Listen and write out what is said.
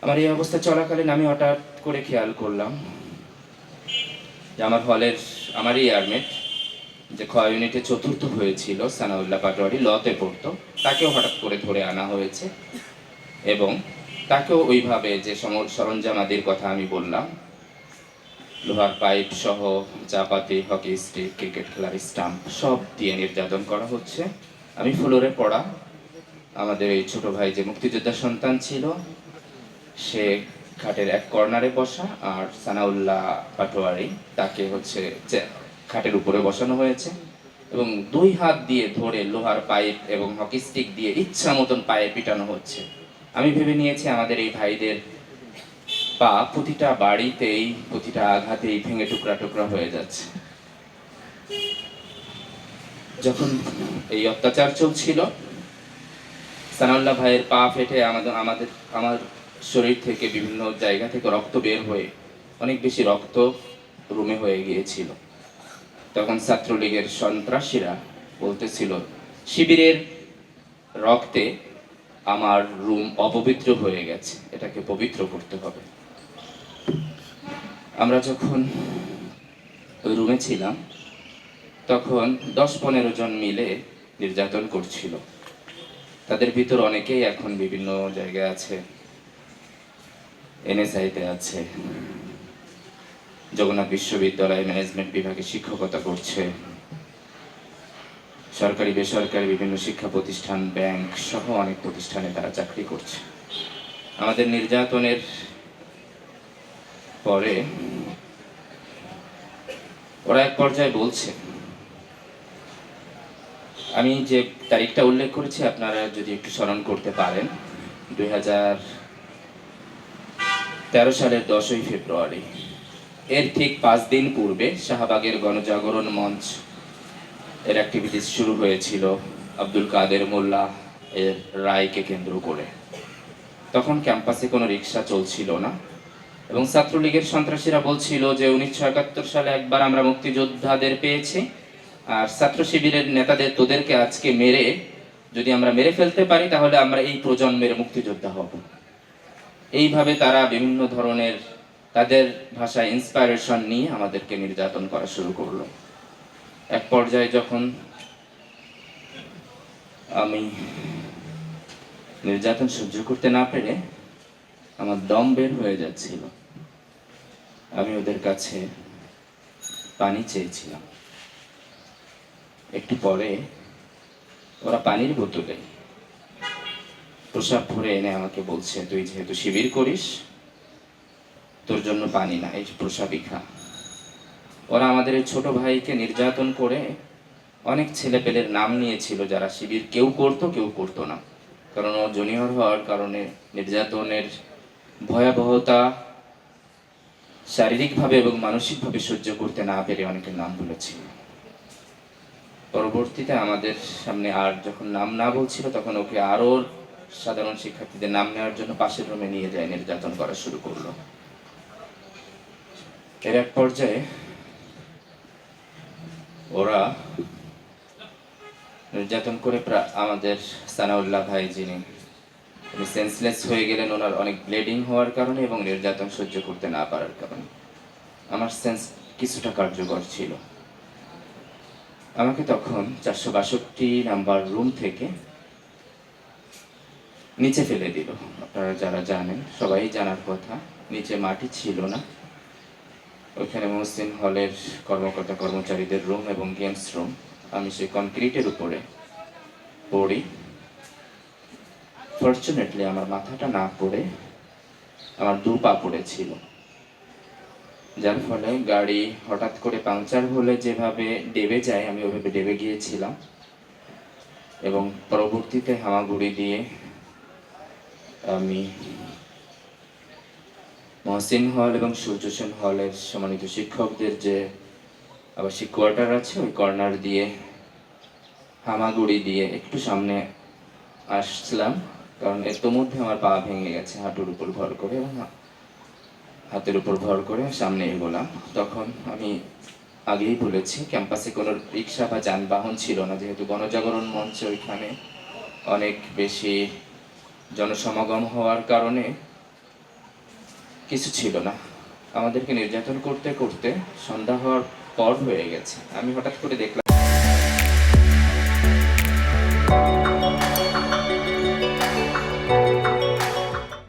আমার এই অবস্থা চলাকালীন আমি হঠাৎ করে খেয়াল করলাম যে আমার হলের আমারই ইয়ারমেট যে ক্ষয় ইউনিটে চতুর্থ হয়েছিল সানাউল্লাহ পাটোয়ারি লতে পড়তো, তাকেও হঠাৎ করে ধরে আনা হয়েছে এবং তাকেও ওইভাবে যে সরঞ্জাম আদির কথা আমি বললাম, লোহার পাইপ সহ চাপাতি, হকি স্টিক, ক্রিকেট খেলার স্টাম্প সব দিয়ে নির্যাতন করা হচ্ছে। আমি ফ্লোরে পড়া আমাদের এই ছোট ভাই যে মুক্তিযোদ্ধার সন্তান ছিল, সে খাটের এক কর্নারে বসা, আর সানাউল্লাহ পাটোয়ারি তাকে হচ্ছে খাটের উপরে বসানো হয়েছে এবং দুই হাত দিয়ে ধরে লোহার পাইপ এবং হকি স্টিক দিয়ে ইচ্ছা মতন পায়ে পিটানো হচ্ছে। আমি ভেবে নিয়েছি আমাদের এই ভাইদের পা প্রতিটা বাড়িতেই, প্রতিটা আঘাতেই ভেঙে টুকরা টুকরা হয়ে যাচ্ছে। যখন এই অত্যাচার চলছিল, সানাউল্লাহ ভাইয়ের পা ফেটে আমার শরীর থেকে বিভিন্ন জায়গা থেকে রক্ত বের হয়ে অনেক বেশি রক্ত রুমে হয়ে গিয়েছিল। তখন ছাত্রলীগের সন্ত্রাসীরা বলতেছিল শিবিরের রক্তে আমার রুম অপবিত্র হয়ে গেছে, এটাকে পবিত্র করতে হবে। আমরা যখন ওই রুমে ছিলাম তখন 10-15 জন মিলে নির্যাতন করছিল। তাদের ভিতর অনেকেই এখন বিভিন্ন জায়গায় আছে, এনএসআইতে আছে, জগন্নাথ বিশ্ববিদ্যালয়ে ম্যানেজমেন্ট বিভাগে শিক্ষকতা করছে, সরকারি বেসরকারি বিভিন্ন শিক্ষা প্রতিষ্ঠান, ব্যাংক সহ অনেক প্রতিষ্ঠানে তারা চাকরি করছে। আমাদের নির্যাতনের পরে ওরা এক পর্যায়ে বলছে, আমি যে তারিখটা উল্লেখ করেছি আপনারা যদি একটু স্মরণ করতে পারেন, 2013 সালের 10ই ফেব্রুয়ারি, এর ঠিক 5 দিন পূর্বে শাহবাগের গণজাগরণ মঞ্চ এর অ্যাক্টিভিটিস শুরু হয়েছিল আব্দুল কাদের মোল্লা এর রায়কে কেন্দ্র করে। তখন ক্যাম্পাসে কোনো রিক্সা চলছিল না এবং ছাত্রলীগের সন্ত্রাসীরা বলছিল যে 1971 সালে একবার আমরা মুক্তিযোদ্ধাদের পেয়েছি, আর ছাত্র শিবিরের নেতাদের তোদেরকে আজকে মেরে যদি আমরা মেরে ফেলতে পারি তাহলে আমরা এই প্রজন্মের মুক্তিযোদ্ধা হব। এইভাবে তারা বিভিন্ন ধরনের তাদের ভাষায় ইন্সপাইরেশন নিয়ে আমাদেরকে নির্যাতন করা শুরু করলো। এক পর্যায়ে যখন আমি নির্যাতন সহ্য করতে না পেরে আমার দম বের হয়ে যাচ্ছিল, আমি ওদের কাছে পানি চেয়েছিলাম। একটু পরে ওরা পানির বোতলে প্রসাব ভরে এনে আমাকে বলছে, তুই যেহেতু শিবির করিস তোর জন্য পানি না, এই প্রসাবই খা। ওরা আমাদের এই ছোট ভাইকে নির্যাতন করে অনেক ছেলেপেলের নাম নিয়েছিল যারা শিবির কেউ করতো কেউ করতো না, কারণ ও জুনিয়র হওয়ার কারণে নির্যাতনের ভয়াবহতা শারীরিকভাবে এবং মানসিকভাবে সহ্য করতে না পেরে অনেকের নাম বলেছিল। পরবর্তীতে আমাদের সামনে আর যখন নাম না বলছিল তখন ওকে আরো সাধারণ শিক্ষার্থীদের নাম নেওয়ার জন্য পাশের রুমে নিয়ে যায় নির্যাতন করা শুরু করলো। এর এক পর্যায়ে ওরা নির্যাতন করে আমাদের সানাউল্লাহ ভাই যিনি সেন্সলেস হয়ে গেলেন, ওনার অনেক ব্লিডিং হওয়ার কারণে এবং নির্যাতন সহ্য করতে না পারার কারণে। আমার সেন্স কিছুটা কার্যকর ছিল। আমাকে তখন 462 নাম্বার রুম থেকে নিচে ফেলে দিল। আপনারা যারা জানেন সবাই জানার কথা, নিচে মাটি ছিল না, ওইখানে মহসিন হলের কর্মকর্তা কর্মচারীদের রুম এবং গেমস রুম। আমি সেই কনক্রিটের উপরে পড়ি। ফরচুনেটলি আমার মাথাটা না পড়ে আমার 2 পা পড়েছিল, যার ফলে গাড়ি হঠাৎ করে পাংচার হলে যেভাবে ডেবে যায় আমি ওইভাবে ডেবে গিয়েছিলাম এবং পরবর্তীতে হামাগুড়ি দিয়ে আমি মহসিন হল এবং সূর্য সেন হলের সম্মানিত শিক্ষকদের যে আবাসিক কোয়ার্টার আছে ওই কর্নার দিয়ে হামাগুড়ি দিয়ে একটু সামনে আসছিলাম, কারণ এর মধ্যে আমার পা ভেঙে গেছে হাঁটুর উপর ভর করে এবং হাতের উপর ভর করে সামনে এগোলাম। তখন আমি আগেই বলেছি ক্যাম্পাসে কোনো রিক্সা বা যানবাহন ছিল না, যেহেতু গণজাগরণ মঞ্চে ওইখানে অনেক বেশি জনসমাগম হওয়ার কারণে কিছু ছিল না। আমাদেরকে নির্যাতন করতে করতে সন্ধ্যা হওয়ার পর হয়ে গেছে। আমি হঠাৎ করে দেখলাম